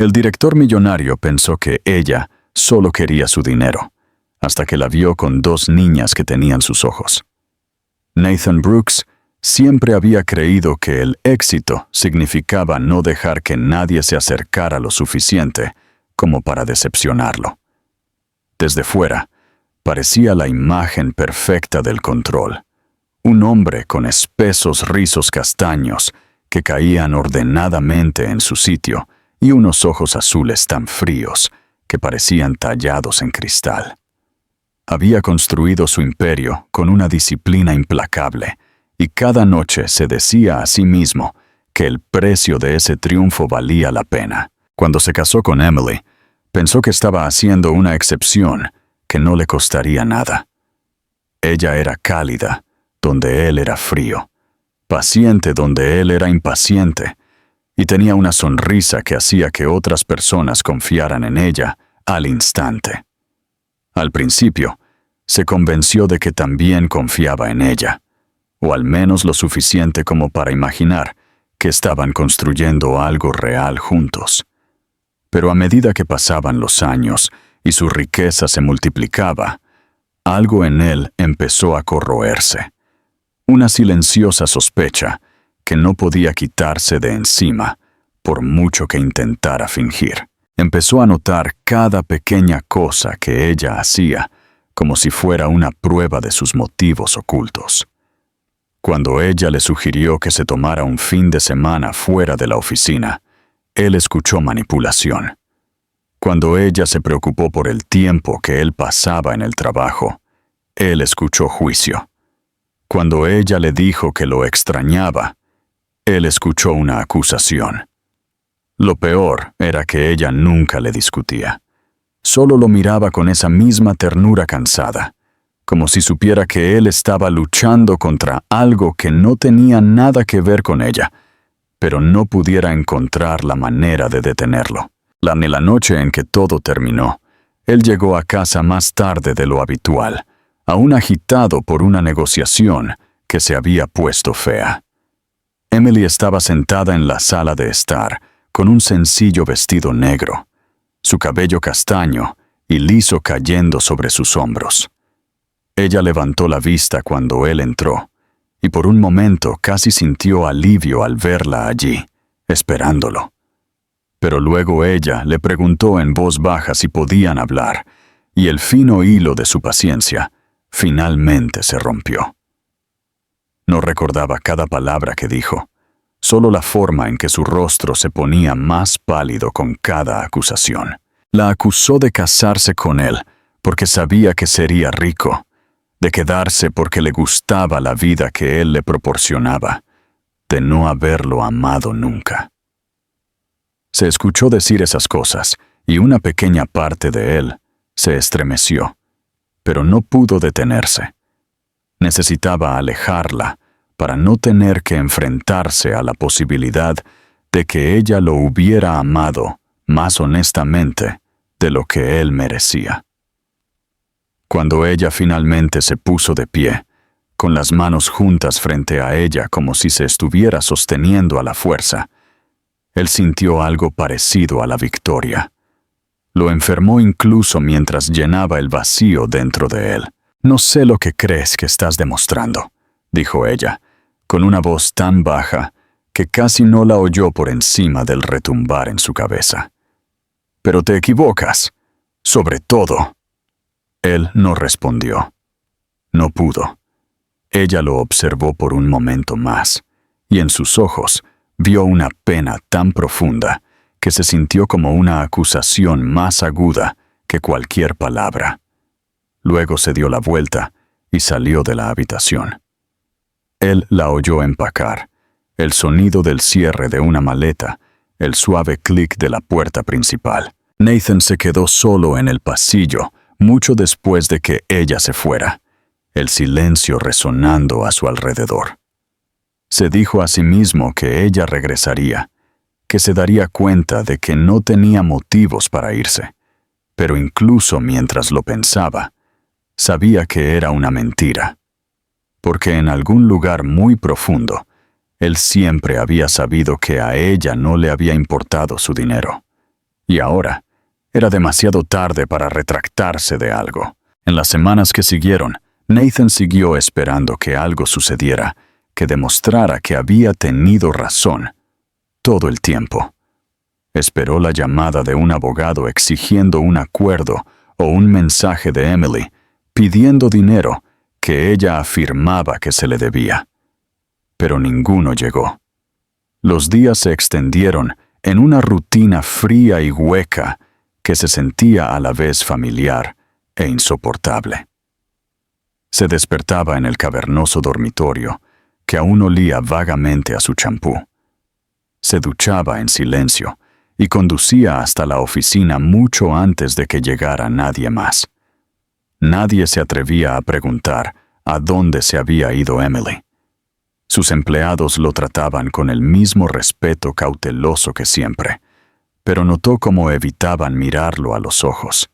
El director millonario pensó que ella solo quería su dinero, hasta que la vio con 2 niñas que tenían sus ojos. Nathan Brooks siempre había creído que el éxito significaba no dejar que nadie se acercara lo suficiente como para decepcionarlo. Desde fuera, parecía la imagen perfecta del control. Un hombre con espesos rizos castaños que caían ordenadamente en su sitio y unos ojos azules tan fríos que parecían tallados en cristal. Había construido su imperio con una disciplina implacable y cada noche se decía a sí mismo que el precio de ese triunfo valía la pena. Cuando se casó con Emily, pensó que estaba haciendo una excepción que no le costaría nada. Ella era cálida, donde él era frío, paciente donde él era impaciente, y tenía una sonrisa que hacía que otras personas confiaran en ella al instante. Al principio, se convenció de que también confiaba en ella, o al menos lo suficiente como para imaginar que estaban construyendo algo real juntos. Pero a medida que pasaban los años y su riqueza se multiplicaba, algo en él empezó a corroerse. Una silenciosa sospecha que no podía quitarse de encima por mucho que intentara fingir. Empezó a notar cada pequeña cosa que ella hacía como si fuera una prueba de sus motivos ocultos. Cuando ella le sugirió que se tomara un fin de semana fuera de la oficina, él escuchó manipulación. Cuando ella se preocupó por el tiempo que él pasaba en el trabajo, él escuchó juicio. Cuando ella le dijo que lo extrañaba, él escuchó una acusación. Lo peor era que ella nunca le discutía. Solo lo miraba con esa misma ternura cansada, como si supiera que él estaba luchando contra algo que no tenía nada que ver con ella, pero no pudiera encontrar la manera de detenerlo. La noche en que todo terminó, él llegó a casa más tarde de lo habitual, aún agitado por una negociación que se había puesto fea. Emily estaba sentada en la sala de estar, con un sencillo vestido negro, su cabello castaño y liso cayendo sobre sus hombros. Ella levantó la vista cuando él entró, y por un momento casi sintió alivio al verla allí, esperándolo. Pero luego ella le preguntó en voz baja si podían hablar, y el fino hilo de su paciencia finalmente se rompió. No recordaba cada palabra que dijo, solo la forma en que su rostro se ponía más pálido con cada acusación. La acusó de casarse con él porque sabía que sería rico, de quedarse porque le gustaba la vida que él le proporcionaba, de no haberlo amado nunca. Se escuchó decir esas cosas y una pequeña parte de él se estremeció, pero no pudo detenerse. Necesitaba alejarla para no tener que enfrentarse a la posibilidad de que ella lo hubiera amado más honestamente de lo que él merecía. Cuando ella finalmente se puso de pie, con las manos juntas frente a ella como si se estuviera sosteniendo a la fuerza, él sintió algo parecido a la victoria. Lo enfermó incluso mientras llenaba el vacío dentro de él. «No sé lo que crees que estás demostrando», dijo ella, con una voz tan baja que casi no la oyó por encima del retumbar en su cabeza. «Pero te equivocas. Sobre todo». Él no respondió. No pudo. Ella lo observó por un momento más, y en sus ojos vio una pena tan profunda que se sintió como una acusación más aguda que cualquier palabra. Luego se dio la vuelta y salió de la habitación. Él la oyó empacar, el sonido del cierre de una maleta, el suave clic de la puerta principal. Nathan se quedó solo en el pasillo mucho después de que ella se fuera, el silencio resonando a su alrededor. Se dijo a sí mismo que ella regresaría, que se daría cuenta de que no tenía motivos para irse, pero incluso mientras lo pensaba, sabía que era una mentira, porque en algún lugar muy profundo, él siempre había sabido que a ella no le había importado su dinero. Y ahora, era demasiado tarde para retractarse de algo. En las semanas que siguieron, Nathan siguió esperando que algo sucediera, que demostrara que había tenido razón todo el tiempo. Esperó la llamada de un abogado exigiendo un acuerdo o un mensaje de Emily, pidiendo dinero que ella afirmaba que se le debía. Pero ninguno llegó. Los días se extendieron en una rutina fría y hueca que se sentía a la vez familiar e insoportable. Se despertaba en el cavernoso dormitorio, que aún olía vagamente a su champú. Se duchaba en silencio y conducía hasta la oficina mucho antes de que llegara nadie más. Nadie se atrevía a preguntar a dónde se había ido Emily. Sus empleados lo trataban con el mismo respeto cauteloso que siempre, pero notó cómo evitaban mirarlo a los ojos,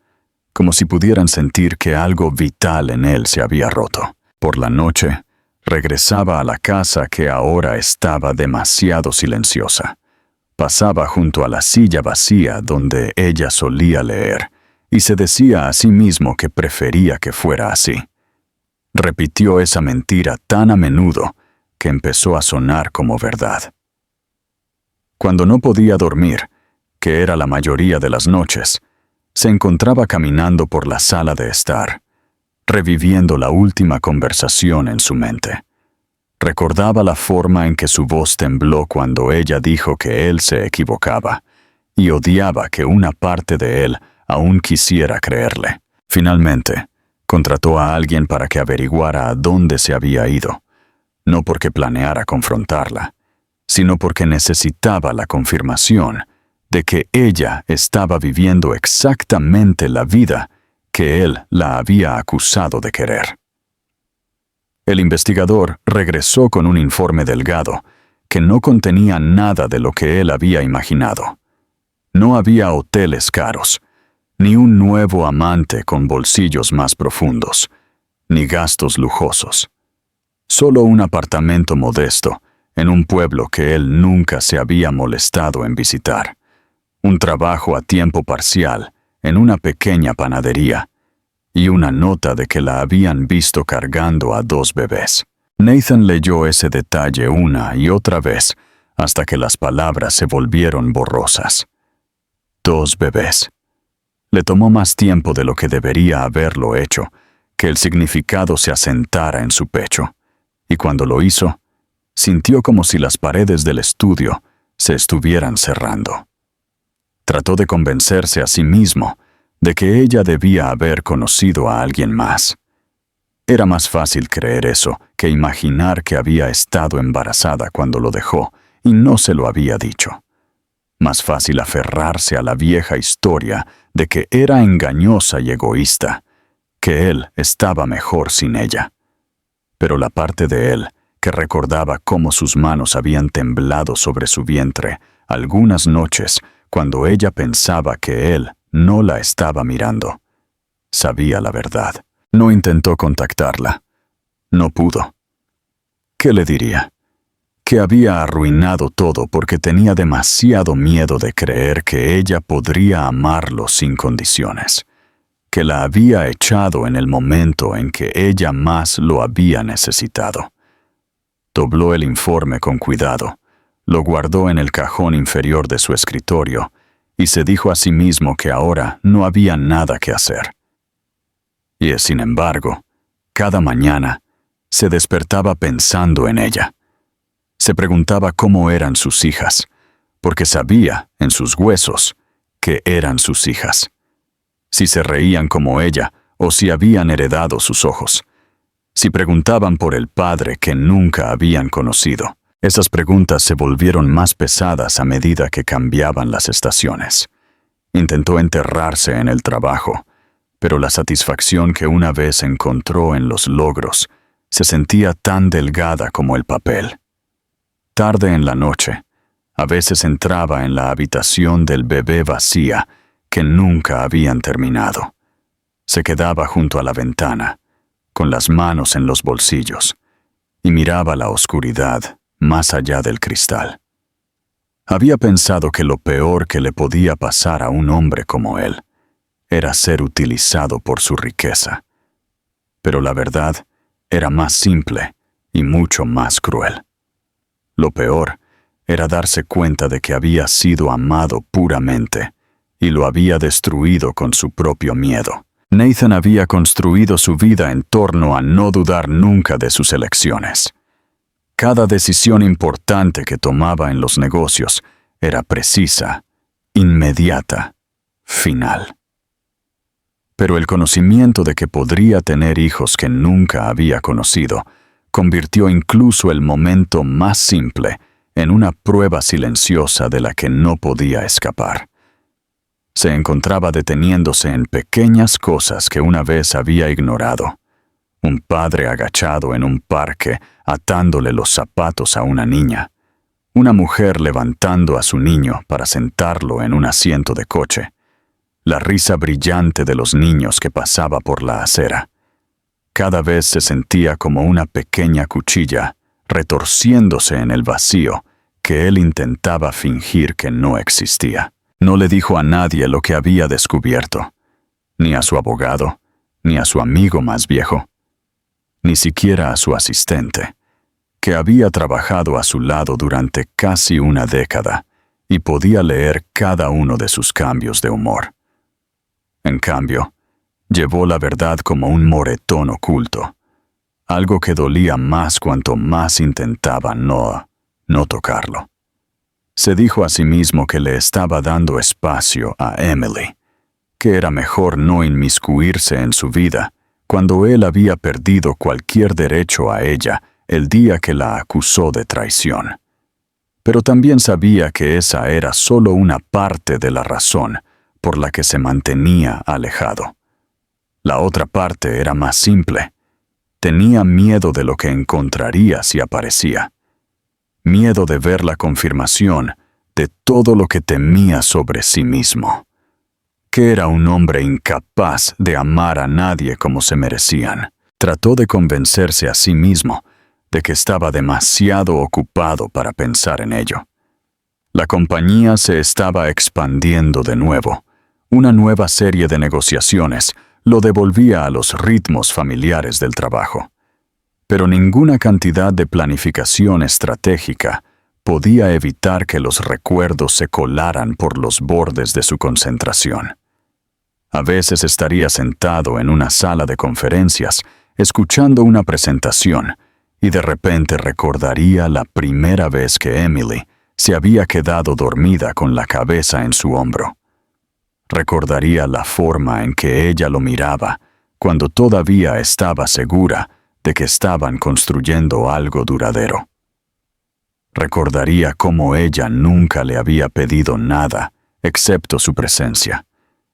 como si pudieran sentir que algo vital en él se había roto. Por la noche, regresaba a la casa que ahora estaba demasiado silenciosa. Pasaba junto a la silla vacía donde ella solía leer, y se decía a sí mismo que prefería que fuera así. Repitió esa mentira tan a menudo que empezó a sonar como verdad. Cuando no podía dormir, que era la mayoría de las noches, se encontraba caminando por la sala de estar, reviviendo la última conversación en su mente. Recordaba la forma en que su voz tembló cuando ella dijo que él se equivocaba, y odiaba que una parte de él aún quisiera creerle. Finalmente, contrató a alguien para que averiguara a dónde se había ido, no porque planeara confrontarla, sino porque necesitaba la confirmación de que ella estaba viviendo exactamente la vida que él la había acusado de querer. El investigador regresó con un informe delgado que no contenía nada de lo que él había imaginado. No había hoteles caros, ni un nuevo amante con bolsillos más profundos, ni gastos lujosos. Solo un apartamento modesto en un pueblo que él nunca se había molestado en visitar. Un trabajo a tiempo parcial en una pequeña panadería y una nota de que la habían visto cargando a 2 bebés. Nathan leyó ese detalle una y otra vez hasta que las palabras se volvieron borrosas. 2 bebés. Le tomó más tiempo de lo que debería haberlo hecho, que el significado se asentara en su pecho, y cuando lo hizo, sintió como si las paredes del estudio se estuvieran cerrando. Trató de convencerse a sí mismo de que ella debía haber conocido a alguien más. Era más fácil creer eso que imaginar que había estado embarazada cuando lo dejó y no se lo había dicho. Más fácil aferrarse a la vieja historia de que era engañosa y egoísta, que él estaba mejor sin ella. Pero la parte de él que recordaba cómo sus manos habían temblado sobre su vientre algunas noches cuando ella pensaba que él no la estaba mirando, sabía la verdad. No intentó contactarla. No pudo. ¿Qué le diría? Que había arruinado todo porque tenía demasiado miedo de creer que ella podría amarlo sin condiciones, que la había echado en el momento en que ella más lo había necesitado. Dobló el informe con cuidado, lo guardó en el cajón inferior de su escritorio y se dijo a sí mismo que ahora no había nada que hacer. Y sin embargo, cada mañana se despertaba pensando en ella. Se preguntaba cómo eran sus hijas, porque sabía, en sus huesos, que eran sus hijas. Si se reían como ella o si habían heredado sus ojos. Si preguntaban por el padre que nunca habían conocido. Esas preguntas se volvieron más pesadas a medida que cambiaban las estaciones. Intentó enterrarse en el trabajo, pero la satisfacción que una vez encontró en los logros se sentía tan delgada como el papel. Tarde en la noche, a veces entraba en la habitación del bebé vacía que nunca habían terminado. Se quedaba junto a la ventana, con las manos en los bolsillos, y miraba la oscuridad más allá del cristal. Había pensado que lo peor que le podía pasar a un hombre como él era ser utilizado por su riqueza. Pero la verdad era más simple y mucho más cruel. Lo peor era darse cuenta de que había sido amado puramente y lo había destruido con su propio miedo. Nathan había construido su vida en torno a no dudar nunca de sus elecciones. Cada decisión importante que tomaba en los negocios era precisa, inmediata, final. Pero el conocimiento de que podría tener hijos que nunca había conocido convirtió incluso el momento más simple en una prueba silenciosa de la que no podía escapar. Se encontraba deteniéndose en pequeñas cosas que una vez había ignorado. Un padre agachado en un parque atándole los zapatos a una niña. Una mujer levantando a su niño para sentarlo en un asiento de coche. La risa brillante de los niños que pasaba por la acera. Cada vez se sentía como una pequeña cuchilla retorciéndose en el vacío que él intentaba fingir que no existía. No le dijo a nadie lo que había descubierto, ni a su abogado, ni a su amigo más viejo, ni siquiera a su asistente, que había trabajado a su lado durante casi una década y podía leer cada uno de sus cambios de humor. En cambio, llevó la verdad como un moretón oculto, algo que dolía más cuanto más intentaba no tocarlo. Se dijo a sí mismo que le estaba dando espacio a Emily, que era mejor no inmiscuirse en su vida cuando él había perdido cualquier derecho a ella el día que la acusó de traición. Pero también sabía que esa era solo una parte de la razón por la que se mantenía alejado. La otra parte era más simple. Tenía miedo de lo que encontraría si aparecía. Miedo de ver la confirmación de todo lo que temía sobre sí mismo. Que era un hombre incapaz de amar a nadie como se merecían. Trató de convencerse a sí mismo de que estaba demasiado ocupado para pensar en ello. La compañía se estaba expandiendo de nuevo. Una nueva serie de negociaciones lo devolvía a los ritmos familiares del trabajo. Pero ninguna cantidad de planificación estratégica podía evitar que los recuerdos se colaran por los bordes de su concentración. A veces estaría sentado en una sala de conferencias, escuchando una presentación, y de repente recordaría la primera vez que Emily se había quedado dormida con la cabeza en su hombro. Recordaría la forma en que ella lo miraba cuando todavía estaba segura de que estaban construyendo algo duradero. Recordaría cómo ella nunca le había pedido nada excepto su presencia,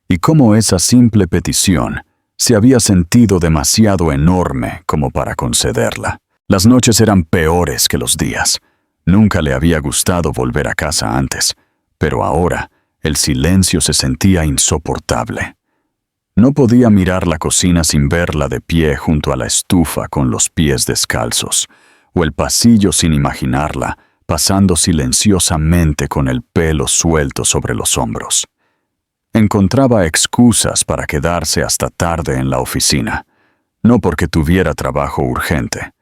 y cómo esa simple petición se había sentido demasiado enorme como para concederla. Las noches eran peores que los días. Nunca le había gustado volver a casa antes, pero ahora el silencio se sentía insoportable. No podía mirar la cocina sin verla de pie junto a la estufa con los pies descalzos, o el pasillo sin imaginarla pasando silenciosamente con el pelo suelto sobre los hombros. Encontraba excusas para quedarse hasta tarde en la oficina, no porque tuviera trabajo urgente,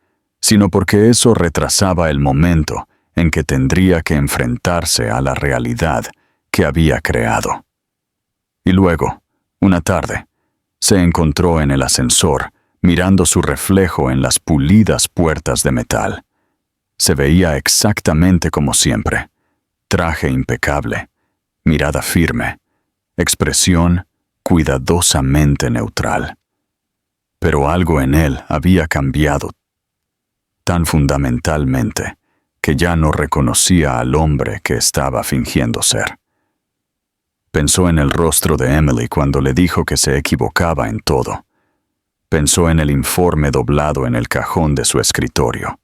sino porque eso retrasaba el momento en que tendría que enfrentarse a la realidad que había creado. Y luego, una tarde, se encontró en el ascensor, mirando su reflejo en las pulidas puertas de metal. Se veía exactamente como siempre. Traje impecable, mirada firme, expresión cuidadosamente neutral. Pero algo en él había cambiado tan fundamentalmente que ya no reconocía al hombre que estaba fingiendo ser. Pensó en el rostro de Emily cuando le dijo que se equivocaba en todo. Pensó en el informe doblado en el cajón de su escritorio.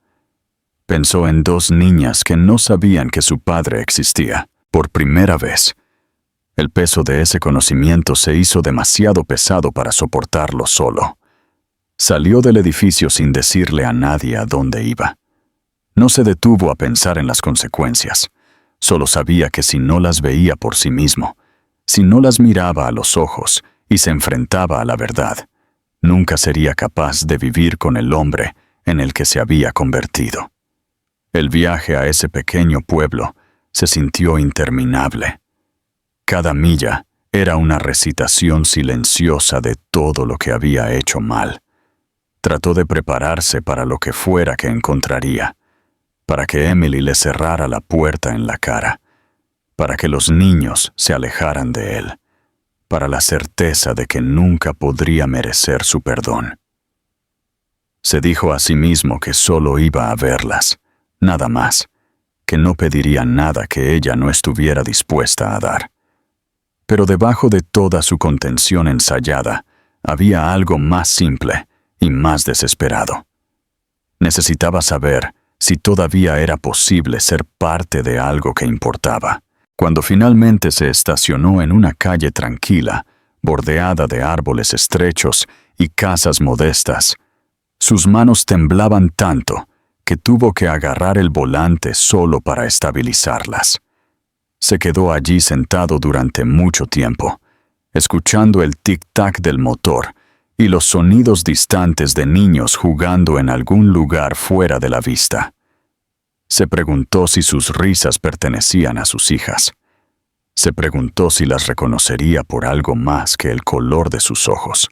Pensó en dos niñas que no sabían que su padre existía. Por primera vez, el peso de ese conocimiento se hizo demasiado pesado para soportarlo solo. Salió del edificio sin decirle a nadie a dónde iba. No se detuvo a pensar en las consecuencias. Solo sabía que si no las veía por sí mismo, si no las miraba a los ojos y se enfrentaba a la verdad, nunca sería capaz de vivir con el hombre en el que se había convertido. El viaje a ese pequeño pueblo se sintió interminable. Cada milla era una recitación silenciosa de todo lo que había hecho mal. Trató de prepararse para lo que fuera que encontraría, para que Emily le cerrara la puerta en la cara, para que los niños se alejaran de él, para la certeza de que nunca podría merecer su perdón. Se dijo a sí mismo que solo iba a verlas, nada más, que no pediría nada que ella no estuviera dispuesta a dar. Pero debajo de toda su contención ensayada, había algo más simple y más desesperado. Necesitaba saber si todavía era posible ser parte de algo que importaba. Cuando finalmente se estacionó en una calle tranquila, bordeada de árboles estrechos y casas modestas, sus manos temblaban tanto que tuvo que agarrar el volante solo para estabilizarlas. Se quedó allí sentado durante mucho tiempo, escuchando el tic-tac del motor y los sonidos distantes de niños jugando en algún lugar fuera de la vista. Se preguntó si sus risas pertenecían a sus hijas. Se preguntó si las reconocería por algo más que el color de sus ojos.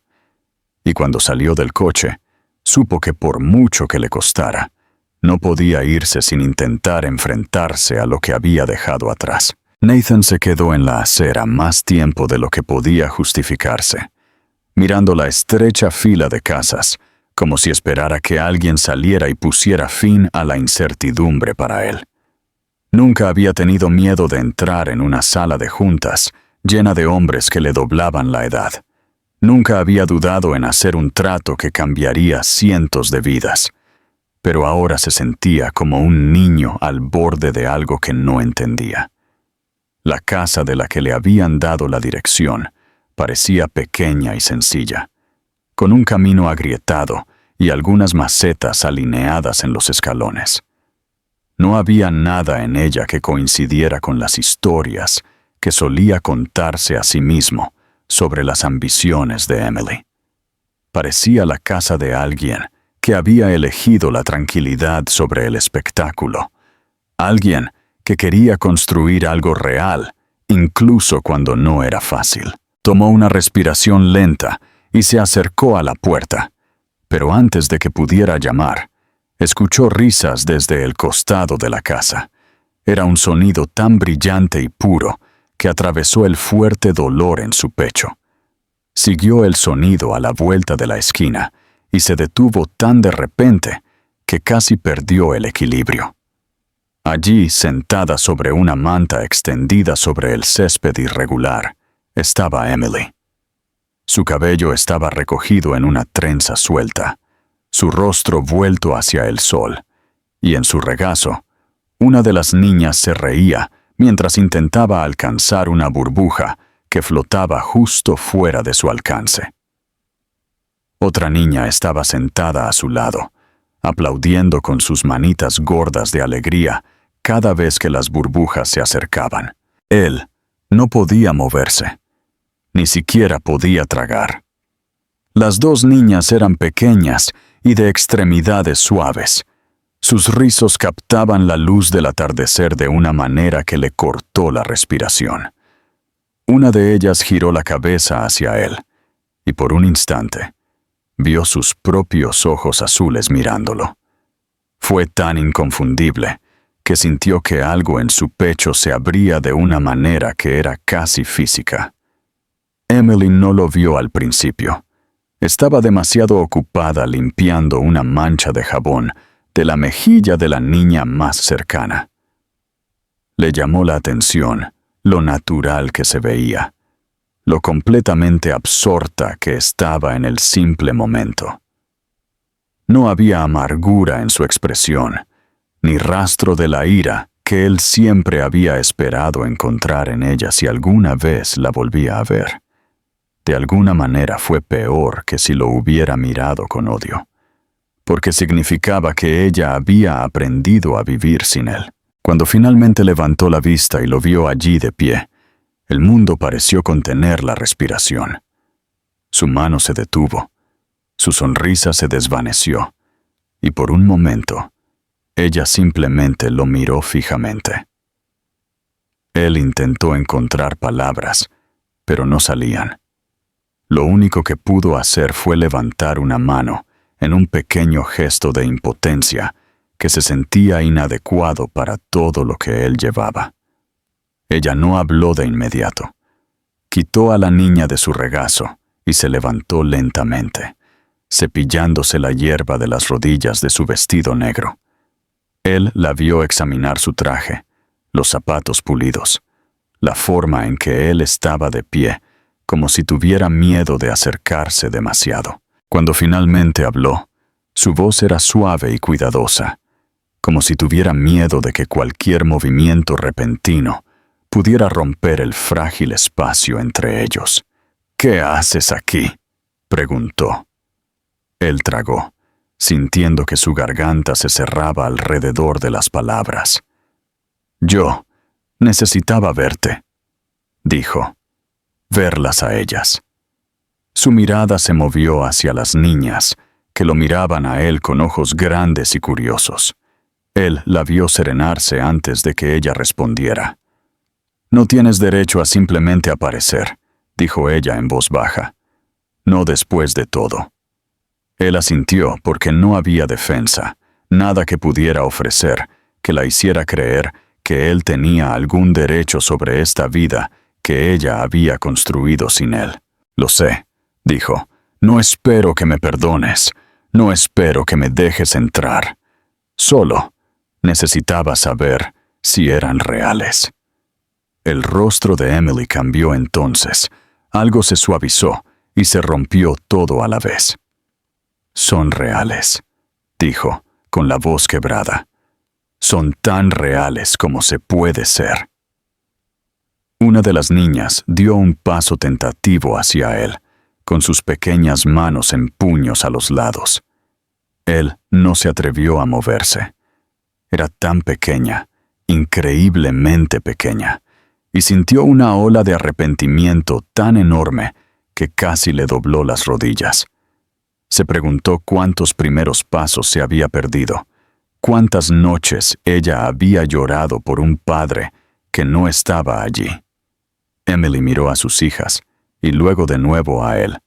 Y cuando salió del coche, supo que por mucho que le costara, no podía irse sin intentar enfrentarse a lo que había dejado atrás. Nathan se quedó en la acera más tiempo de lo que podía justificarse, mirando la estrecha fila de casas, como si esperara que alguien saliera y pusiera fin a la incertidumbre para él. Nunca había tenido miedo de entrar en una sala de juntas llena de hombres que le doblaban la edad. Nunca había dudado en hacer un trato que cambiaría cientos de vidas, pero ahora se sentía como un niño al borde de algo que no entendía. La casa de la que le habían dado la dirección parecía pequeña y sencilla, con un camino agrietado y algunas macetas alineadas en los escalones. No había nada en ella que coincidiera con las historias que solía contarse a sí mismo sobre las ambiciones de Emily. Parecía la casa de alguien que había elegido la tranquilidad sobre el espectáculo, alguien que quería construir algo real, incluso cuando no era fácil. Tomó una respiración lenta y se acercó a la puerta, pero antes de que pudiera llamar, escuchó risas desde el costado de la casa. Era un sonido tan brillante y puro que atravesó el fuerte dolor en su pecho. Siguió el sonido a la vuelta de la esquina y se detuvo tan de repente que casi perdió el equilibrio. Allí, sentada sobre una manta extendida sobre el césped irregular, estaba Emily. Su cabello estaba recogido en una trenza suelta, su rostro vuelto hacia el sol, y en su regazo, una de las niñas se reía mientras intentaba alcanzar una burbuja que flotaba justo fuera de su alcance. Otra niña estaba sentada a su lado, aplaudiendo con sus manitas gordas de alegría cada vez que las burbujas se acercaban. Él no podía moverse, ni siquiera podía tragar. Las dos niñas eran pequeñas y de extremidades suaves. Sus rizos captaban la luz del atardecer de una manera que le cortó la respiración. Una de ellas giró la cabeza hacia él, y por un instante vio sus propios ojos azules mirándolo. Fue tan inconfundible que sintió que algo en su pecho se abría de una manera que era casi física. Emily no lo vio al principio. Estaba demasiado ocupada limpiando una mancha de jabón de la mejilla de la niña más cercana. Le llamó la atención lo natural que se veía, lo completamente absorta que estaba en el simple momento. No había amargura en su expresión, ni rastro de la ira que él siempre había esperado encontrar en ella si alguna vez la volvía a ver. De alguna manera fue peor que si lo hubiera mirado con odio, porque significaba que ella había aprendido a vivir sin él. Cuando finalmente levantó la vista y lo vio allí de pie, el mundo pareció contener la respiración. Su mano se detuvo, su sonrisa se desvaneció, y por un momento, ella simplemente lo miró fijamente. Él intentó encontrar palabras, pero no salían. Lo único que pudo hacer fue levantar una mano en un pequeño gesto de impotencia que se sentía inadecuado para todo lo que él llevaba. Ella no habló de inmediato. Quitó a la niña de su regazo y se levantó lentamente, cepillándose la hierba de las rodillas de su vestido negro. Él la vio examinar su traje, los zapatos pulidos, la forma en que él estaba de pie, como si tuviera miedo de acercarse demasiado. Cuando finalmente habló, su voz era suave y cuidadosa, como si tuviera miedo de que cualquier movimiento repentino pudiera romper el frágil espacio entre ellos. «¿Qué haces aquí?», preguntó. Él tragó, sintiendo que su garganta se cerraba alrededor de las palabras. «Yo necesitaba verte», dijo. «Verlas a ellas». Su mirada se movió hacia las niñas, que lo miraban a él con ojos grandes y curiosos. Él la vio serenarse antes de que ella respondiera. «No tienes derecho a simplemente aparecer», dijo ella en voz baja. «No después de todo». Él asintió porque no había defensa, nada que pudiera ofrecer, que la hiciera creer que él tenía algún derecho sobre esta vida que ella había construido sin él. «Lo sé», dijo. «No espero que me perdones. No espero que me dejes entrar. Solo necesitaba saber si eran reales». El rostro de Emily cambió entonces. Algo se suavizó y se rompió todo a la vez. «Son reales», dijo, con la voz quebrada. «Son tan reales como se puede ser». Una de las niñas dio un paso tentativo hacia él, con sus pequeñas manos en puños a los lados. Él no se atrevió a moverse. Era tan pequeña, increíblemente pequeña, y sintió una ola de arrepentimiento tan enorme que casi le dobló las rodillas. Se preguntó cuántos primeros pasos se había perdido, cuántas noches ella había llorado por un padre que no estaba allí. Emily miró a sus hijas y luego de nuevo a él.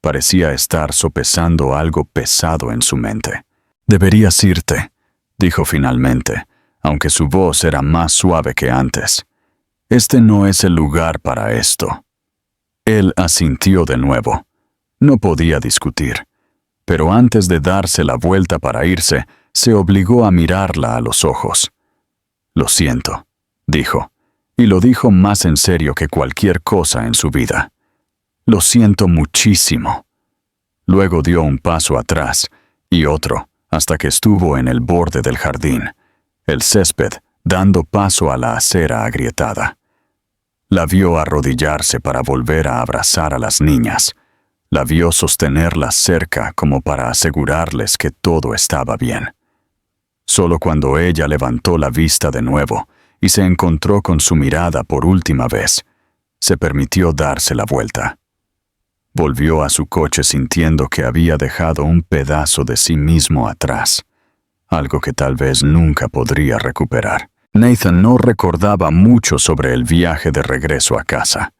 Parecía estar sopesando algo pesado en su mente. «Deberías irte», dijo finalmente, aunque su voz era más suave que antes. «Este no es el lugar para esto». Él asintió de nuevo. No podía discutir. Pero antes de darse la vuelta para irse, se obligó a mirarla a los ojos. «Lo siento», dijo, y lo dijo más en serio que cualquier cosa en su vida. «Lo siento muchísimo». Luego dio un paso atrás y otro, hasta que estuvo en el borde del jardín, el césped dando paso a la acera agrietada. La vio arrodillarse para volver a abrazar a las niñas. La vio sostenerlas cerca como para asegurarles que todo estaba bien. Solo cuando ella levantó la vista de nuevo y se encontró con su mirada por última vez, se permitió darse la vuelta. Volvió a su coche sintiendo que había dejado un pedazo de sí mismo atrás, algo que tal vez nunca podría recuperar. Nathan no recordaba mucho sobre el viaje de regreso a casa.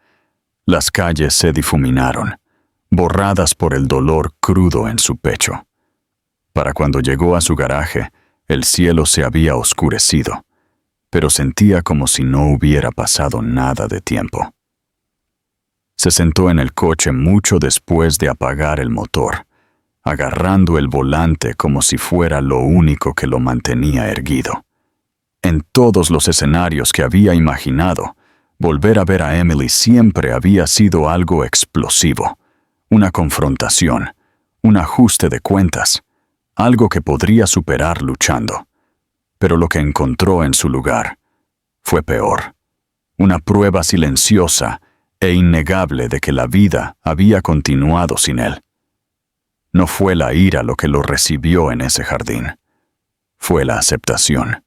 Las calles se difuminaron, borradas por el dolor crudo en su pecho. Para cuando llegó a su garaje, el cielo se había oscurecido, pero sentía como si no hubiera pasado nada de tiempo. Se sentó en el coche mucho después de apagar el motor, agarrando el volante como si fuera lo único que lo mantenía erguido. En todos los escenarios que había imaginado, volver a ver a Emily siempre había sido algo explosivo, una confrontación, un ajuste de cuentas, algo que podría superar luchando. Pero lo que encontró en su lugar fue peor, una prueba silenciosa e innegable de que la vida había continuado sin él. No fue la ira lo que lo recibió en ese jardín, fue la aceptación.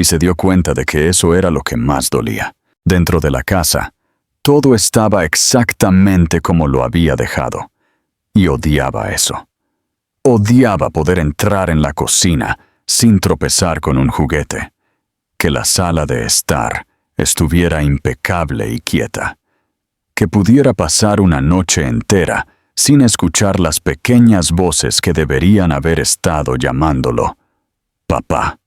y se dio cuenta de que eso era lo que más dolía. Dentro de la casa, todo estaba exactamente como lo había dejado, y odiaba eso. Odiaba poder entrar en la cocina sin tropezar con un juguete, que la sala de estar estuviera impecable y quieta, que pudiera pasar una noche entera sin escuchar las pequeñas voces que deberían haber estado llamándolo papá.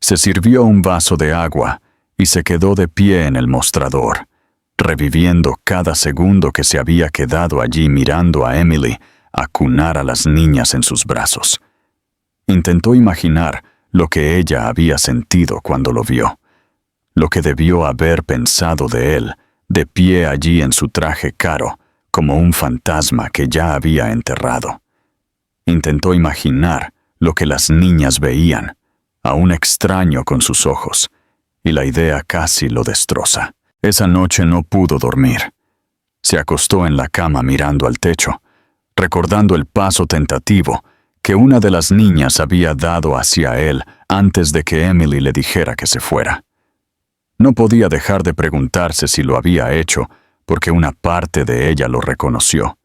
Se sirvió un vaso de agua y se quedó de pie en el mostrador, reviviendo cada segundo que se había quedado allí mirando a Emily acunar a las niñas en sus brazos. Intentó imaginar lo que ella había sentido cuando lo vio, lo que debió haber pensado de él, de pie allí en su traje caro, como un fantasma que ya había enterrado. Intentó imaginar lo que las niñas veían, a un extraño con sus ojos, y la idea casi lo destroza. Esa noche no pudo dormir. Se acostó en la cama mirando al techo, recordando el paso tentativo que una de las niñas había dado hacia él antes de que Emily le dijera que se fuera. No podía dejar de preguntarse si lo había hecho porque una parte de ella lo reconoció,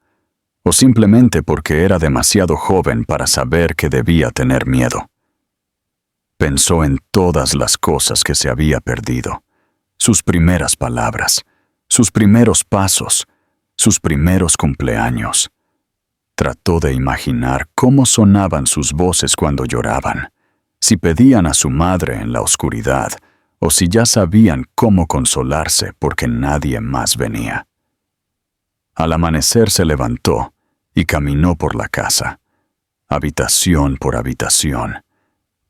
o simplemente porque era demasiado joven para saber que debía tener miedo. Pensó en todas las cosas que se había perdido, sus primeras palabras, sus primeros pasos, sus primeros cumpleaños. Trató de imaginar cómo sonaban sus voces cuando lloraban, si pedían a su madre en la oscuridad, o si ya sabían cómo consolarse porque nadie más venía. Al amanecer se levantó y caminó por la casa, habitación por habitación,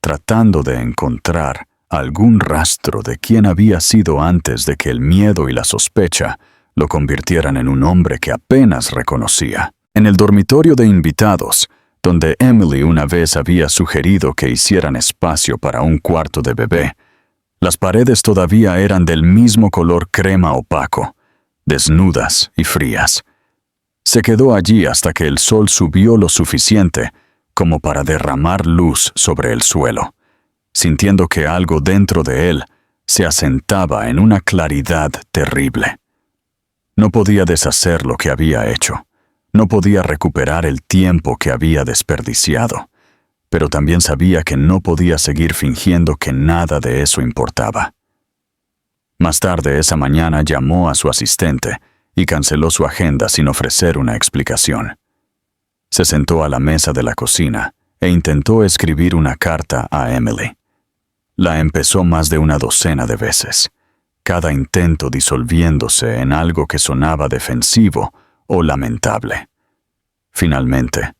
tratando de encontrar algún rastro de quién había sido antes de que el miedo y la sospecha lo convirtieran en un hombre que apenas reconocía. En el dormitorio de invitados, donde Emily una vez había sugerido que hicieran espacio para un cuarto de bebé, las paredes todavía eran del mismo color crema opaco, desnudas y frías. Se quedó allí hasta que el sol subió lo suficiente como para derramar luz sobre el suelo, sintiendo que algo dentro de él se asentaba en una claridad terrible. No podía deshacer lo que había hecho. No podía recuperar el tiempo que había desperdiciado, pero también sabía que no podía seguir fingiendo que nada de eso importaba. Más tarde esa mañana llamó a su asistente y canceló su agenda sin ofrecer una explicación. Se sentó a la mesa de la cocina e intentó escribir una carta a Emily. La empezó más de una docena de veces, cada intento disolviéndose en algo que sonaba defensivo o lamentable. Finalmente,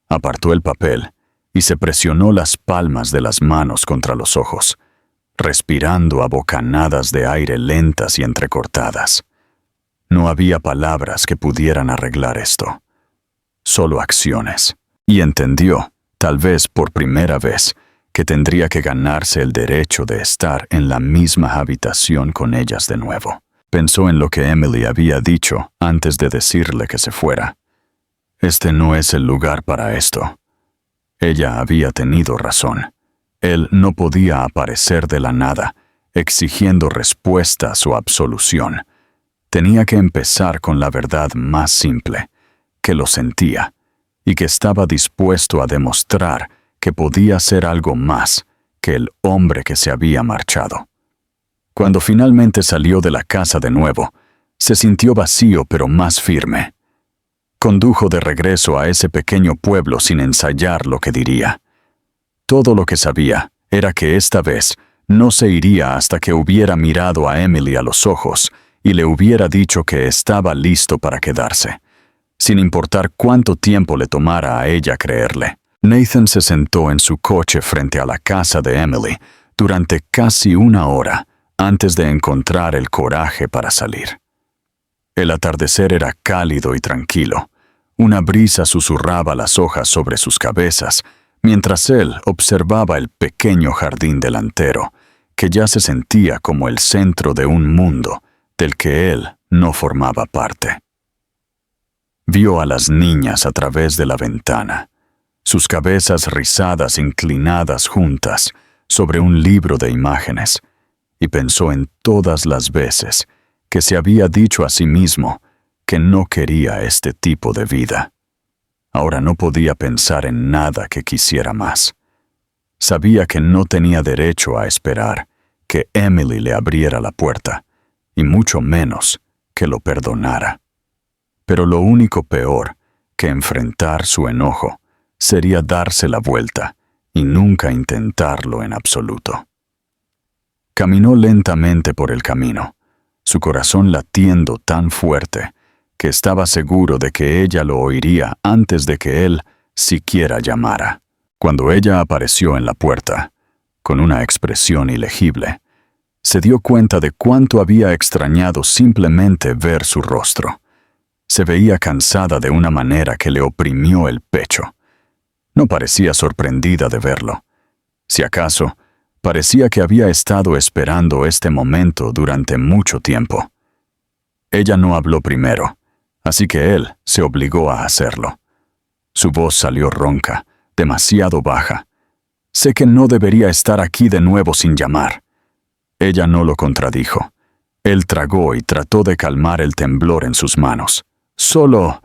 apartó el papel y se presionó las palmas de las manos contra los ojos, respirando a bocanadas de aire lentas y entrecortadas. No había palabras que pudieran arreglar esto, solo acciones. Y entendió, tal vez por primera vez, que tendría que ganarse el derecho de estar en la misma habitación con ellas de nuevo. Pensó en lo que Emily había dicho antes de decirle que se fuera. Este no es el lugar para esto. Ella había tenido razón. Él no podía aparecer de la nada, exigiendo respuestas o absolución. Tenía que empezar con la verdad más simple, que lo sentía, y que estaba dispuesto a demostrar que podía ser algo más que el hombre que se había marchado. Cuando finalmente salió de la casa de nuevo, se sintió vacío pero más firme. Condujo de regreso a ese pequeño pueblo sin ensayar lo que diría. Todo lo que sabía era que esta vez no se iría hasta que hubiera mirado a Emily a los ojos y le hubiera dicho que estaba listo para quedarse, sin importar cuánto tiempo le tomara a ella creerle. Nathan se sentó en su coche frente a la casa de Emily durante casi una hora antes de encontrar el coraje para salir. El atardecer era cálido y tranquilo. Una brisa susurraba las hojas sobre sus cabezas, mientras él observaba el pequeño jardín delantero, que ya se sentía como el centro de un mundo del que él no formaba parte. Vio a las niñas a través de la ventana, sus cabezas rizadas inclinadas juntas, sobre un libro de imágenes, y pensó en todas las veces que se había dicho a sí mismo que no quería este tipo de vida. Ahora no podía pensar en nada que quisiera más. Sabía que no tenía derecho a esperar que Emily le abriera la puerta, y mucho menos que lo perdonara. Pero lo único peor que enfrentar su enojo sería darse la vuelta y nunca intentarlo en absoluto. Caminó lentamente por el camino, su corazón latiendo tan fuerte que estaba seguro de que ella lo oiría antes de que él siquiera llamara. Cuando ella apareció en la puerta, con una expresión ilegible, se dio cuenta de cuánto había extrañado simplemente ver su rostro. Se veía cansada de una manera que le oprimió el pecho. No parecía sorprendida de verlo. Si acaso, parecía que había estado esperando este momento durante mucho tiempo. Ella no habló primero, así que él se obligó a hacerlo. Su voz salió ronca, demasiado baja. «Sé que no debería estar aquí de nuevo sin llamar». Ella no lo contradijo. Él tragó y trató de calmar el temblor en sus manos. «Solo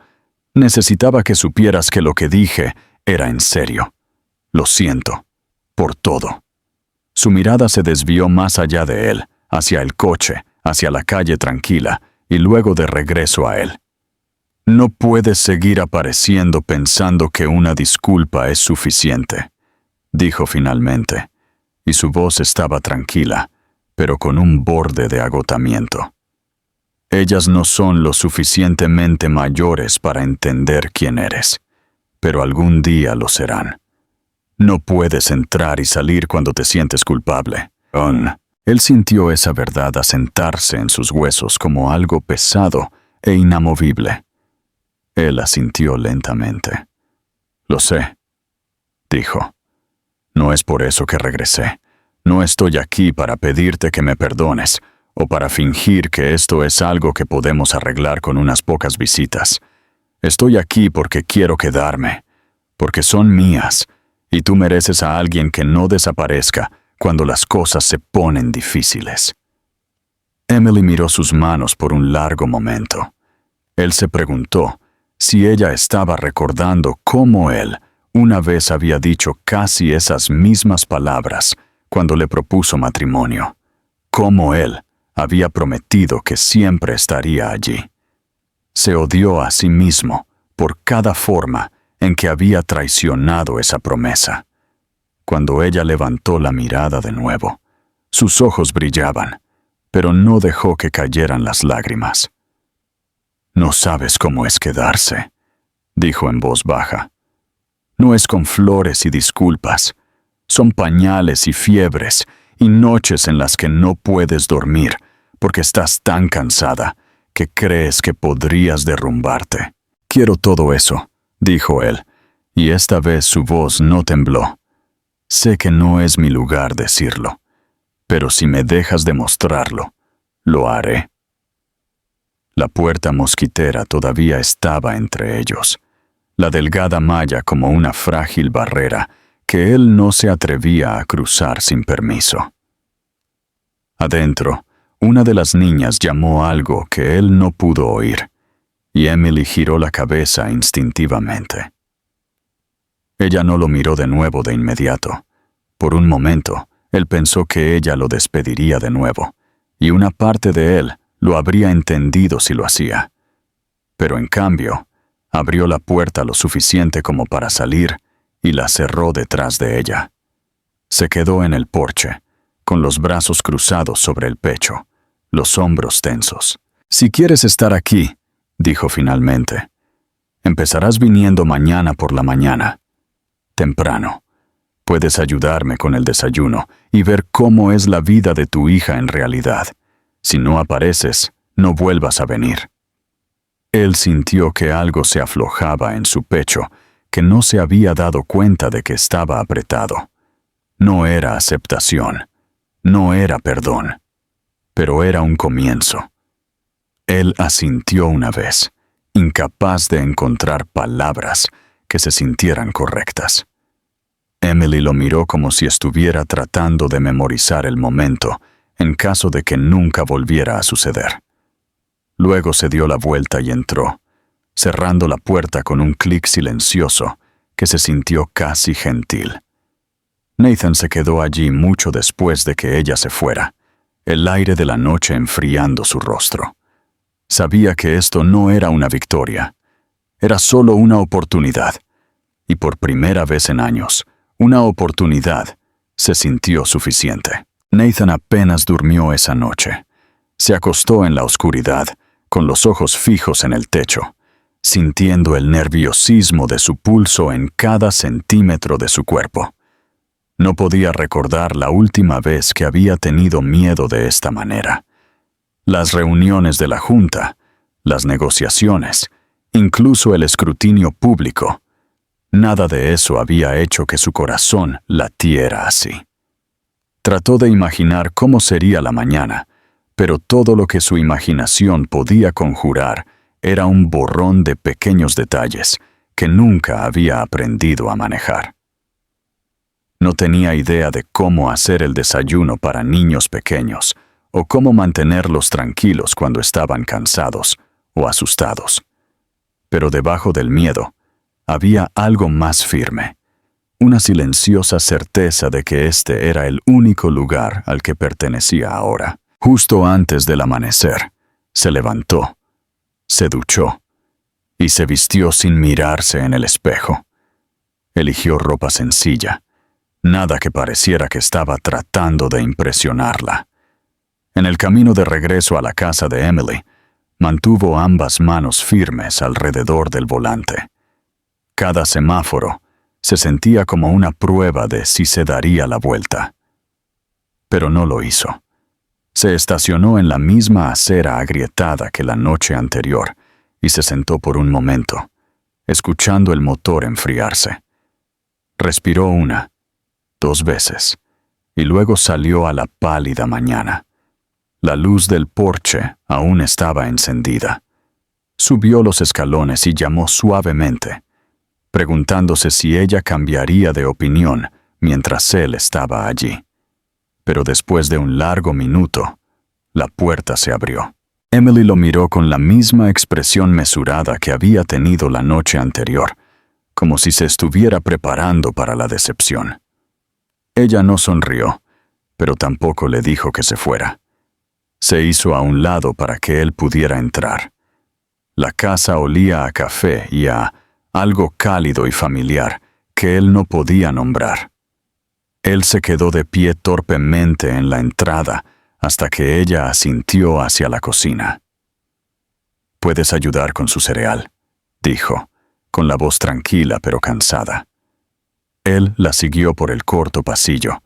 necesitaba que supieras que lo que dije era en serio. Lo siento. Por todo». Su mirada se desvió más allá de él, hacia el coche, hacia la calle tranquila, y luego de regreso a él. «No puedes seguir apareciendo pensando que una disculpa es suficiente», dijo finalmente, y su voz estaba tranquila, pero con un borde de agotamiento. «Ellas no son lo suficientemente mayores para entender quién eres, pero algún día lo serán. No puedes entrar y salir cuando te sientes culpable». Él sintió esa verdad asentarse en sus huesos como algo pesado e inamovible. Él asintió lentamente. «Lo sé», dijo. «No es por eso que regresé. No estoy aquí para pedirte que me perdones o para fingir que esto es algo que podemos arreglar con unas pocas visitas. Estoy aquí porque quiero quedarme, porque son mías, y tú mereces a alguien que no desaparezca cuando las cosas se ponen difíciles». Emily miró sus manos por un largo momento. Él se preguntó si ella estaba recordando cómo él una vez había dicho casi esas mismas palabras cuando le propuso matrimonio, cómo él había prometido que siempre estaría allí. Se odió a sí mismo por cada forma en que había traicionado esa promesa. Cuando ella levantó la mirada de nuevo, sus ojos brillaban, pero no dejó que cayeran las lágrimas. «No sabes cómo es quedarse», dijo en voz baja. «No es con flores y disculpas. Son pañales y fiebres y noches en las que no puedes dormir porque estás tan cansada que crees que podrías derrumbarte». «Quiero todo eso», dijo él, y esta vez su voz no tembló. «Sé que no es mi lugar decirlo, pero si me dejas demostrarlo, lo haré». La puerta mosquitera todavía estaba entre ellos, la delgada malla como una frágil barrera que él no se atrevía a cruzar sin permiso. Adentro, una de las niñas llamó algo que él no pudo oír, y Emily giró la cabeza instintivamente. Ella no lo miró de nuevo de inmediato. Por un momento, él pensó que ella lo despediría de nuevo, y una parte de él lo habría entendido si lo hacía. Pero en cambio, abrió la puerta lo suficiente como para salir y la cerró detrás de ella. Se quedó en el porche, con los brazos cruzados sobre el pecho, los hombros tensos. «Si quieres estar aquí», dijo finalmente, «empezarás viniendo mañana por la mañana. Temprano. Puedes ayudarme con el desayuno y ver cómo es la vida de tu hija en realidad. Si no apareces, no vuelvas a venir». Él sintió que algo se aflojaba en su pecho, que no se había dado cuenta de que estaba apretado. No era aceptación, no era perdón, pero era un comienzo. Él asintió una vez, incapaz de encontrar palabras que se sintieran correctas. Emily lo miró como si estuviera tratando de memorizar el momento, en caso de que nunca volviera a suceder. Luego se dio la vuelta y entró, cerrando la puerta con un clic silencioso que se sintió casi gentil. Nathan se quedó allí mucho después de que ella se fuera, el aire de la noche enfriando su rostro. Sabía que esto no era una victoria, era solo una oportunidad, y por primera vez en años, una oportunidad se sintió suficiente. Nathan apenas durmió esa noche. Se acostó en la oscuridad, con los ojos fijos en el techo, sintiendo el nerviosismo de su pulso en cada centímetro de su cuerpo. No podía recordar la última vez que había tenido miedo de esta manera. Las reuniones de la junta, las negociaciones, incluso el escrutinio público, nada de eso había hecho que su corazón latiera así. Trató de imaginar cómo sería la mañana, pero todo lo que su imaginación podía conjurar era un borrón de pequeños detalles que nunca había aprendido a manejar. No tenía idea de cómo hacer el desayuno para niños pequeños o cómo mantenerlos tranquilos cuando estaban cansados o asustados. Pero debajo del miedo había algo más firme, una silenciosa certeza de que este era el único lugar al que pertenecía ahora. Justo antes del amanecer, se levantó, se duchó y se vistió sin mirarse en el espejo. Eligió ropa sencilla, nada que pareciera que estaba tratando de impresionarla. En el camino de regreso a la casa de Emily, mantuvo ambas manos firmes alrededor del volante. Cada semáforo se sentía como una prueba de si se daría la vuelta. Pero no lo hizo. Se estacionó en la misma acera agrietada que la noche anterior y se sentó por un momento, escuchando el motor enfriarse. Respiró 1, 2 veces, y luego salió a la pálida mañana. La luz del porche aún estaba encendida. Subió los escalones y llamó suavemente, preguntándose si ella cambiaría de opinión mientras él estaba allí. Pero después de un largo minuto, la puerta se abrió. Emily lo miró con la misma expresión mesurada que había tenido la noche anterior, como si se estuviera preparando para la decepción. Ella no sonrió, pero tampoco le dijo que se fuera. Se hizo a un lado para que él pudiera entrar. La casa olía a café y a algo cálido y familiar que él no podía nombrar. Él se quedó de pie torpemente en la entrada hasta que ella asintió hacia la cocina. «¿Puedes ayudar con su cereal?», dijo, con la voz tranquila pero cansada. Él la siguió por el corto pasillo,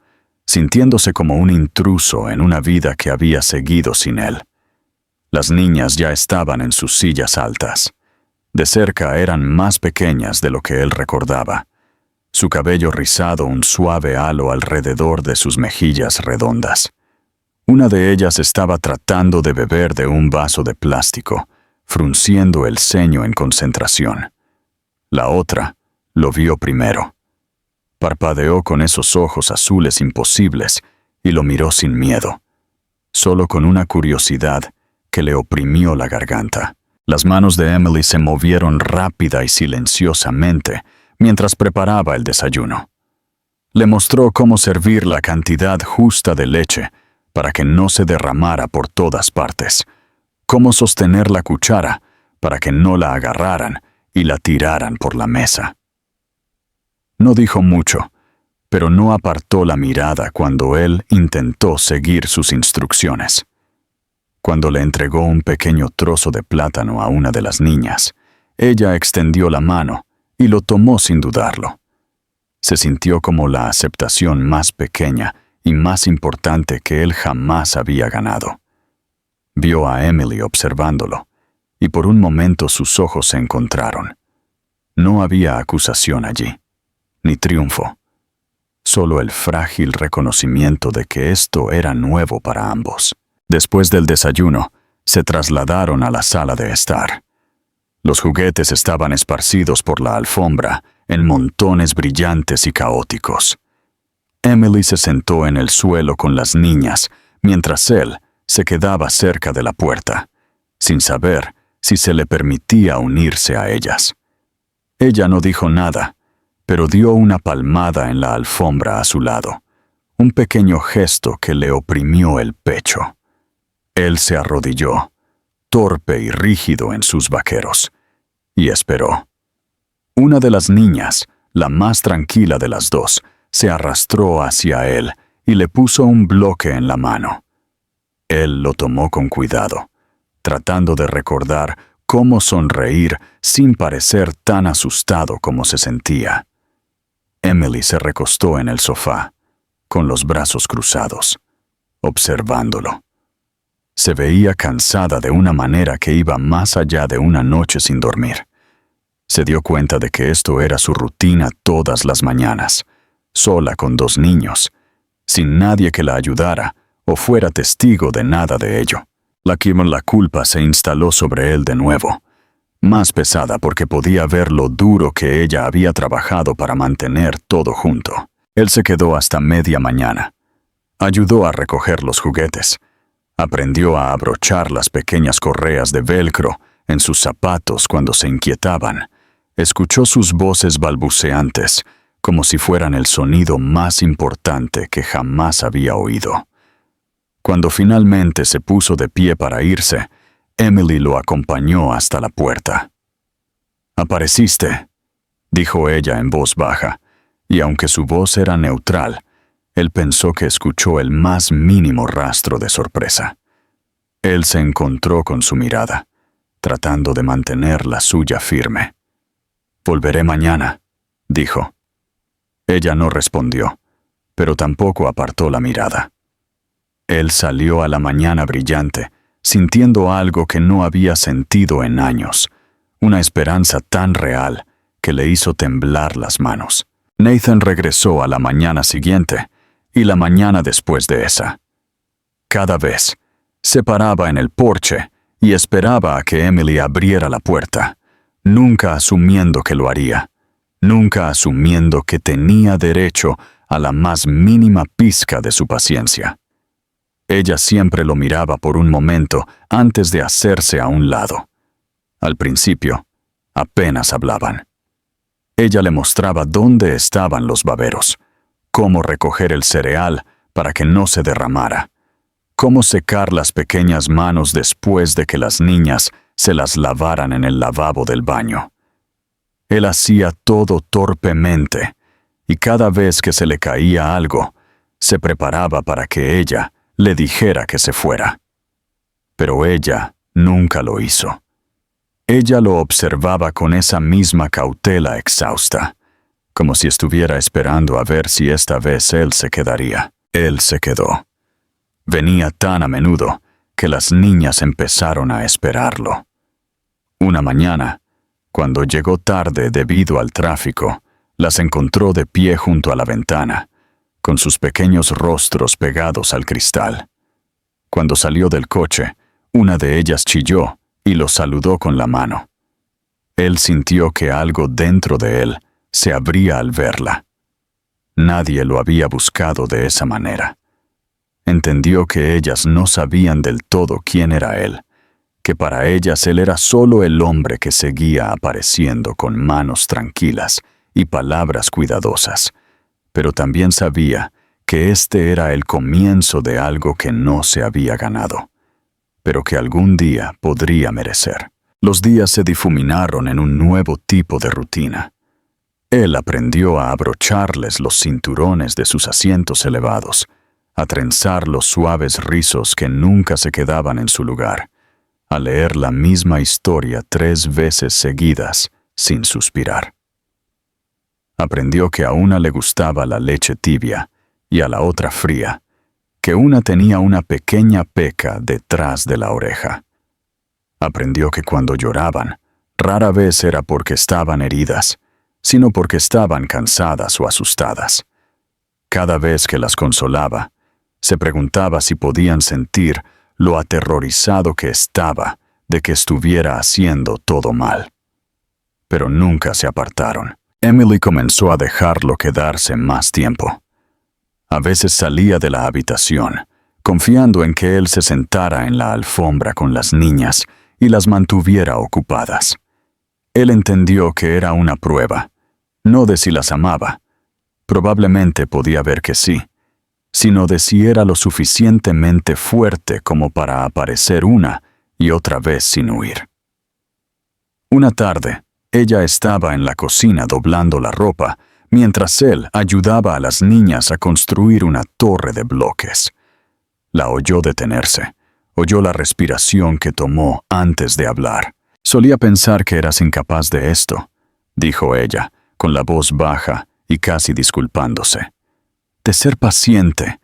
sintiéndose como un intruso en una vida que había seguido sin él. Las niñas ya estaban en sus sillas altas. De cerca eran más pequeñas de lo que él recordaba. Su cabello rizado un suave halo alrededor de sus mejillas redondas. Una de ellas estaba tratando de beber de un vaso de plástico, frunciendo el ceño en concentración. La otra lo vio primero. Parpadeó con esos ojos azules imposibles y lo miró sin miedo, solo con una curiosidad que le oprimió la garganta. Las manos de Emily se movieron rápida y silenciosamente mientras preparaba el desayuno. Le mostró cómo servir la cantidad justa de leche para que no se derramara por todas partes, cómo sostener la cuchara para que no la agarraran y la tiraran por la mesa. No dijo mucho, pero no apartó la mirada cuando él intentó seguir sus instrucciones. Cuando le entregó un pequeño trozo de plátano a una de las niñas, ella extendió la mano y lo tomó sin dudarlo. Se sintió como la aceptación más pequeña y más importante que él jamás había ganado. Vio a Emily observándolo, y por un momento sus ojos se encontraron. No había acusación allí, ni triunfo, solo el frágil reconocimiento de que esto era nuevo para ambos. Después del desayuno, se trasladaron a la sala de estar. Los juguetes estaban esparcidos por la alfombra, en montones brillantes y caóticos. Emily se sentó en el suelo con las niñas, mientras él se quedaba cerca de la puerta, sin saber si se le permitía unirse a ellas. Ella no dijo nada, pero dio una palmada en la alfombra a su lado, un pequeño gesto que le oprimió el pecho. Él se arrodilló, torpe y rígido en sus vaqueros, y esperó. Una de las niñas, la más tranquila de las dos, se arrastró hacia él y le puso un bloque en la mano. Él lo tomó con cuidado, tratando de recordar cómo sonreír sin parecer tan asustado como se sentía. Emily se recostó en el sofá, con los brazos cruzados, observándolo. Se veía cansada de una manera que iba más allá de una noche sin dormir. Se dio cuenta de que esto era su rutina todas las mañanas, sola con dos niños, sin nadie que la ayudara o fuera testigo de nada de ello. La culpa se instaló sobre él de nuevo, más pesada porque podía ver lo duro que ella había trabajado para mantener todo junto. Él se quedó hasta media mañana. Ayudó a recoger los juguetes. Aprendió a abrochar las pequeñas correas de velcro en sus zapatos cuando se inquietaban. Escuchó sus voces balbuceantes, como si fueran el sonido más importante que jamás había oído. Cuando finalmente se puso de pie para irse, Emily lo acompañó hasta la puerta. «Apareciste», dijo ella en voz baja, y aunque su voz era neutral, él pensó que escuchó el más mínimo rastro de sorpresa. Él se encontró con su mirada, tratando de mantener la suya firme. «Volveré mañana», dijo. Ella no respondió, pero tampoco apartó la mirada. Él salió a la mañana brillante, sintiendo algo que no había sentido en años, una esperanza tan real que le hizo temblar las manos. Nathan regresó a la mañana siguiente y la mañana después de esa. Cada vez se paraba en el porche y esperaba a que Emily abriera la puerta, nunca asumiendo que lo haría, nunca asumiendo que tenía derecho a la más mínima pizca de su paciencia. Ella siempre lo miraba por un momento antes de hacerse a un lado. Al principio, apenas hablaban. Ella le mostraba dónde estaban los baberos, cómo recoger el cereal para que no se derramara, cómo secar las pequeñas manos después de que las niñas se las lavaran en el lavabo del baño. Él hacía todo torpemente, y cada vez que se le caía algo, se preparaba para que ella le dijera que se fuera. Pero ella nunca lo hizo. Ella lo observaba con esa misma cautela exhausta, como si estuviera esperando a ver si esta vez él se quedaría. Él se quedó. Venía tan a menudo que las niñas empezaron a esperarlo. Una mañana, cuando llegó tarde debido al tráfico, las encontró de pie junto a la ventana, con sus pequeños rostros pegados al cristal. Cuando salió del coche, una de ellas chilló y lo saludó con la mano. Él sintió que algo dentro de él se abría al verla. Nadie lo había buscado de esa manera. Entendió que ellas no sabían del todo quién era él, que para ellas él era solo el hombre que seguía apareciendo con manos tranquilas y palabras cuidadosas, pero también sabía que este era el comienzo de algo que no se había ganado, pero que algún día podría merecer. Los días se difuminaron en un nuevo tipo de rutina. Él aprendió a abrocharles los cinturones de sus asientos elevados, a trenzar los suaves rizos que nunca se quedaban en su lugar, a leer la misma historia 3 veces seguidas sin suspirar. Aprendió que a una le gustaba la leche tibia y a la otra fría, que una tenía una pequeña peca detrás de la oreja. Aprendió que cuando lloraban, rara vez era porque estaban heridas, sino porque estaban cansadas o asustadas. Cada vez que las consolaba, se preguntaba si podían sentir lo aterrorizado que estaba de que estuviera haciendo todo mal. Pero nunca se apartaron. Emily comenzó a dejarlo quedarse más tiempo. A veces salía de la habitación, confiando en que él se sentara en la alfombra con las niñas y las mantuviera ocupadas. Él entendió que era una prueba, no de si las amaba, probablemente podía ver que sí, sino de si era lo suficientemente fuerte como para aparecer una y otra vez sin huir. Una tarde, ella estaba en la cocina doblando la ropa, mientras él ayudaba a las niñas a construir una torre de bloques. La oyó detenerse, oyó la respiración que tomó antes de hablar. Solía pensar que eras incapaz de esto, dijo ella, con la voz baja y casi disculpándose. De ser paciente,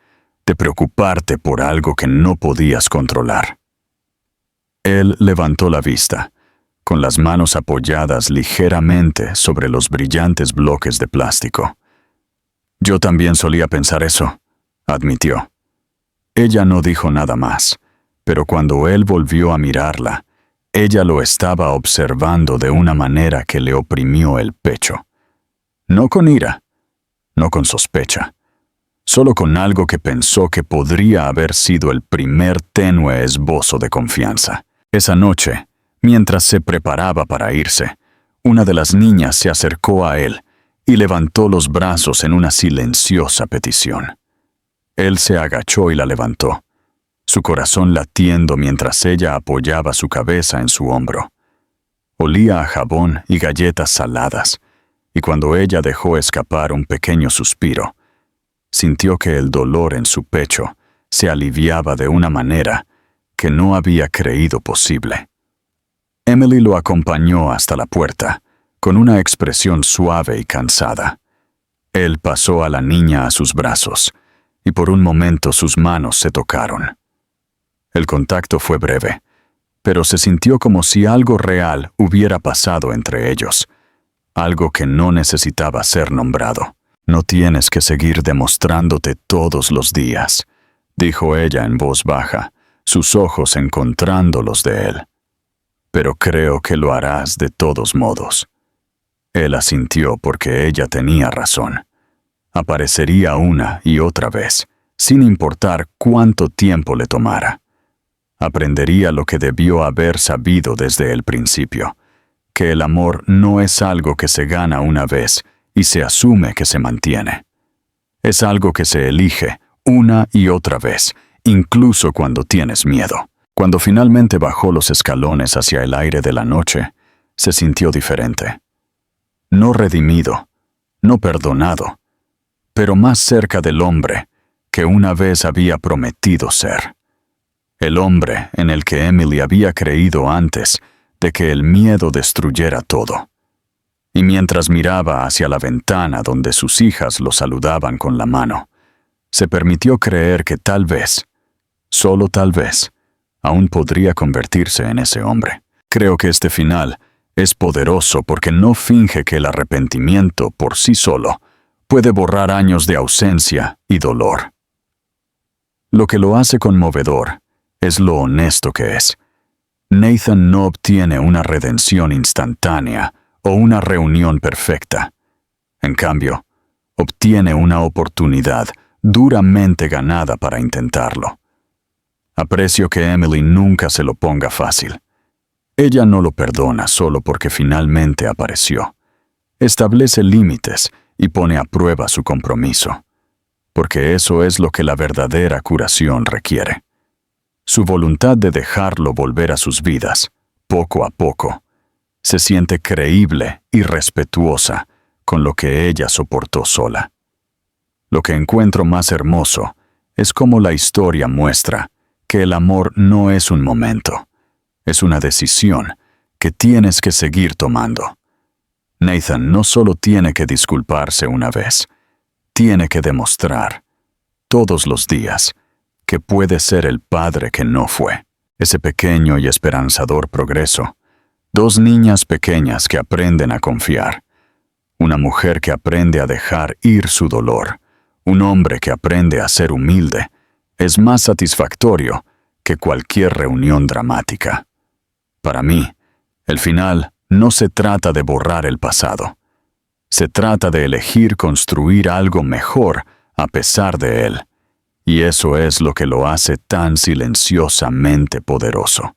de preocuparte por algo que no podías controlar. Él levantó la vista, con las manos apoyadas ligeramente sobre los brillantes bloques de plástico. Yo también solía pensar eso, admitió. Ella no dijo nada más, pero cuando él volvió a mirarla, ella lo estaba observando de una manera que le oprimió el pecho. No con ira, no con sospecha, solo con algo que pensó que podría haber sido el primer tenue esbozo de confianza. Esa noche, mientras se preparaba para irse, una de las niñas se acercó a él y levantó los brazos en una silenciosa petición. Él se agachó y la levantó, su corazón latiendo mientras ella apoyaba su cabeza en su hombro. Olía a jabón y galletas saladas, y cuando ella dejó escapar un pequeño suspiro, sintió que el dolor en su pecho se aliviaba de una manera que no había creído posible. Emily lo acompañó hasta la puerta, con una expresión suave y cansada. Él pasó a la niña a sus brazos, y por un momento sus manos se tocaron. El contacto fue breve, pero se sintió como si algo real hubiera pasado entre ellos, algo que no necesitaba ser nombrado. No tienes que seguir demostrándote todos los días, dijo ella en voz baja, sus ojos encontrando los de él. Pero creo que lo harás de todos modos. Él asintió porque ella tenía razón. Aparecería una y otra vez, sin importar cuánto tiempo le tomara. Aprendería lo que debió haber sabido desde el principio, que el amor no es algo que se gana una vez y se asume que se mantiene. Es algo que se elige una y otra vez, incluso cuando tienes miedo. Cuando finalmente bajó los escalones hacia el aire de la noche, se sintió diferente. No redimido, no perdonado, pero más cerca del hombre que una vez había prometido ser. El hombre en el que Emily había creído antes de que el miedo destruyera todo. Y mientras miraba hacia la ventana donde sus hijas lo saludaban con la mano, se permitió creer que tal vez, solo tal vez, aún podría convertirse en ese hombre. Creo que este final es poderoso porque no finge que el arrepentimiento por sí solo puede borrar años de ausencia y dolor. Lo que lo hace conmovedor es lo honesto que es. Nathan no obtiene una redención instantánea o una reunión perfecta. En cambio, obtiene una oportunidad duramente ganada para intentarlo. Aprecio que Emily nunca se lo ponga fácil. Ella no lo perdona solo porque finalmente apareció. Establece límites y pone a prueba su compromiso, porque eso es lo que la verdadera curación requiere. Su voluntad de dejarlo volver a sus vidas, poco a poco, se siente creíble y respetuosa con lo que ella soportó sola. Lo que encuentro más hermoso es cómo la historia muestra que el amor no es un momento, es una decisión que tienes que seguir tomando. Nathan no solo tiene que disculparse una vez, tiene que demostrar, todos los días, que puede ser el padre que no fue. Ese pequeño y esperanzador progreso. Dos niñas pequeñas que aprenden a confiar. Una mujer que aprende a dejar ir su dolor. Un hombre que aprende a ser humilde. Es más satisfactorio que cualquier reunión dramática. Para mí, el final no se trata de borrar el pasado. Se trata de elegir construir algo mejor a pesar de él. Y eso es lo que lo hace tan silenciosamente poderoso.